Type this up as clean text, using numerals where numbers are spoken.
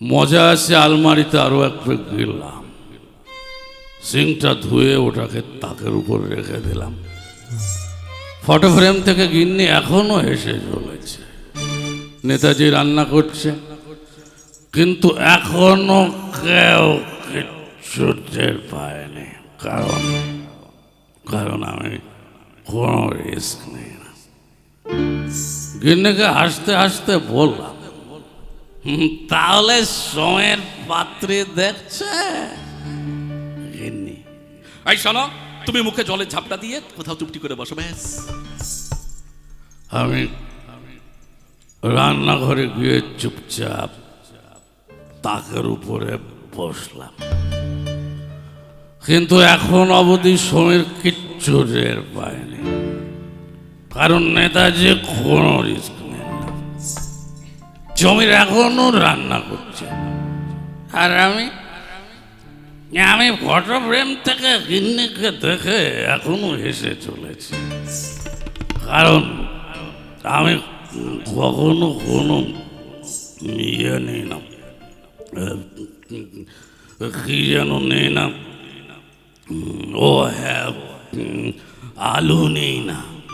মজা আছে, আলমারিতে আরো এক পেক গিললাম, সিংটা ধুয়ে ওটাকে তাকের উপর রেখে দিলাম। ফটো ফ্রেম থেকে গিন্নি এখনো এসে চলেছে। নেতাজি রান্না করছে, কিন্তু এখনো কেউ কিচ্ছু টের পায়নি, কারণ আমি কোনো রিস্ক নেই না। গিন্নিকে হাসতে হাসতে বললাম, তাহলে সময়ের পাত্রী দেখছে? গিন্নি, এই শোনো, তুমি মুখে জলের ঝাপটা দিয়ে কোথাও চুপটি করে বসো ব্যাস। আমি রান্নাঘরে গিয়ে চুপচাপ তাকের উপরে বসলাম, কিন্তু এখন অবধি সময়ের কিচ্ছু টের পায়নি, কারণ নেতাজি কোনো রিস্ক নেন না। জমির এখনো রান্না করছে, আর আমি ফটো ফ্রেম থেকে গিন্নিকে দেখে এখনো হেসে চলেছি, কারণ আমি কখনো কোনো ইয়ে নেই না, কি যেন নেই না, ও হ্যাঁ, আলু নেই না।